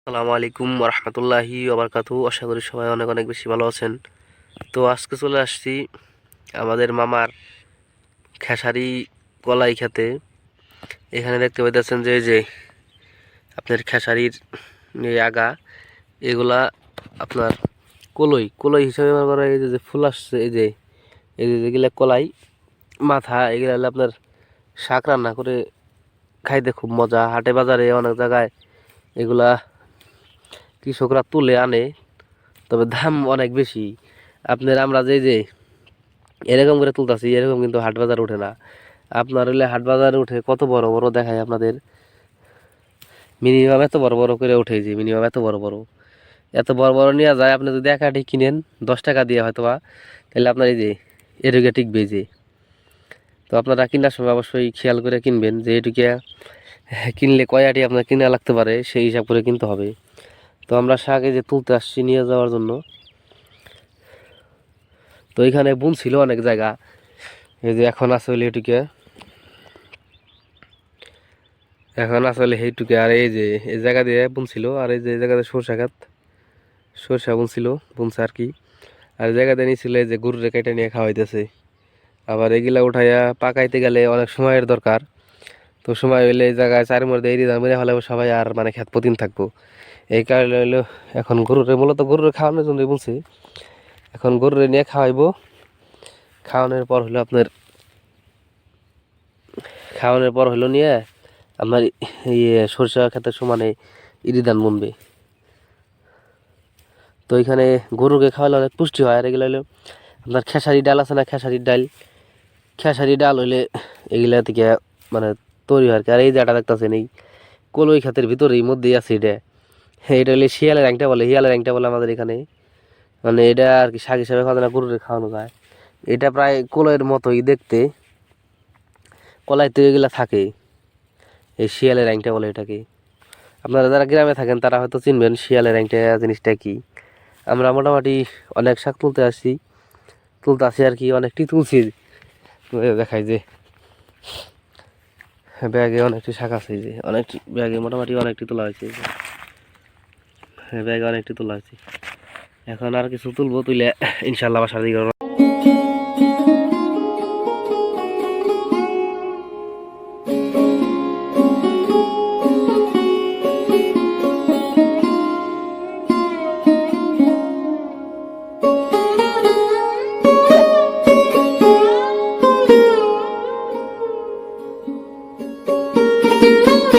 আসসালামু আলাইকুম রহমতুল্লাহি ওবরকাতু। আশা করি সবাই অনেক অনেক বেশি ভালো আছেন। তো আজকে চলে আসছি আমাদের মামার খেসারি কলাই খেতে। এখানে দেখতে পাইতেছেন যে এই যে আপনার খেসারির এই আগা, এগুলা আপনার কলই কলই হিসাবে ব্যবহার করা। এই যে ফুল আসছে, এই যে যেগুলা কলাই মাথা, এগুলা হলে আপনার শাক রান্না করে খাইতে খুব মজা। হাটে বাজারে অনেক জায়গায় এগুলা কৃষকরা তুলে আনে, তবে দাম অনেক বেশি। আপনার আমরা যে এরকম করে তুলতাছি, এরকম কিন্তু হাট বাজার উঠে না। আপনার হলে হাট বাজারে উঠে কত বড় বড় দেখায় আপনাদের, মিনিমাম এত বড় বড় করে উঠে, যে মিনিমাম এত বড় বড় নিয়ে যায়। আপনি যদি এক আটি কিনেন 10 টাকা দিয়ে হয়তো বা, তাহলে আপনার এই যে এদিকে টিকবে যে। তো আপনারা কেনার সময় অবশ্যই খেয়াল করে কিনবেন যে এটুকে কিনলে কয় আটি আপনার কিনা লাগতে পারে, সেই হিসাব করে কিনতে হবে। তো আমরা শাক এই যে তুলতে আসছি নিয়ে যাওয়ার জন্য। তো এখানে বুন ছিল অনেক জায়গা, এই যে এখন আসলে এটুকে, এখন আসলে সেইটুকে। আর এই যে এই জায়গা দিয়ে বুনছিল, আর এই যে জায়গাতে সরষা বুনছিল, বুনছে আর কি। আর এই জায়গাতে নিয়েছিল এই যে গরুরে কেটে নিয়ে খাওয়াইতেছে। আবার এগুলা উঠাইয়া পাকাইতে গেলে অনেক সময়ের দরকার। তো সময় হইলে এই জায়গায় চারের মধ্যে এড়িয়ে দাম মেরে হলে সবাই আর মানে খেত প্রতিদিন থাকবো। এই কারণে হইলো এখন গরুরে, মূলত গরুরে খাওয়ানোর জন্য বুনছে। এখন গরুরে নিয়ে খাওয়াইবো। খাওয়ানোর পর হলো নিয়ে আপনার ইয়ে সরষা ক্ষেতের সমানে ইরি ধান বুনবে। তো এখানে গরুকে খাওয়ালে অনেক পুষ্টি হয়। আর এগুলো হলো আপনার খেসারি ডাল আছে না, খেসারি ডাল হইলে এগুলা থেকে মানে তৈরি হয় আর কি। আর এই যে এটা দেখতেছেন, এই কলই খাতের ভিতরে এই মধ্যেই আছে এটা। এটা হলে শিয়ালের অ্যাংটা বলে আমাদের এখানে। মানে এটা আর কি শাক হিসাবে খাওয়া যায় না, গরুরে খাওয়ানো যায়। এটা প্রায় কলইয়ের মতোই দেখতে, কলাইতে এগুলা থাকে। এই শিয়ালের অ্যাংটা বলে এটাকে। আপনারা যারা গ্রামে থাকেন তারা হয়তো চিনবেন শিয়ালের অ্যাংটা জিনিসটা কি। আমরা মোটামুটি অনেক শাক তুলতে আসি আর কি, অনেকটি তুলছি। দেখাই যে ব্যাগে অনেকটি শাক আছে, যে অনেকটি ব্যাগে মোটামুটি অনেকটি তোলা হয়েছে। ব্যাগে অনেকটি তোলা হয়েছে। এখন আর কিছু তুলবো, তুলে ইনশাল্লাহ বাসার দিকে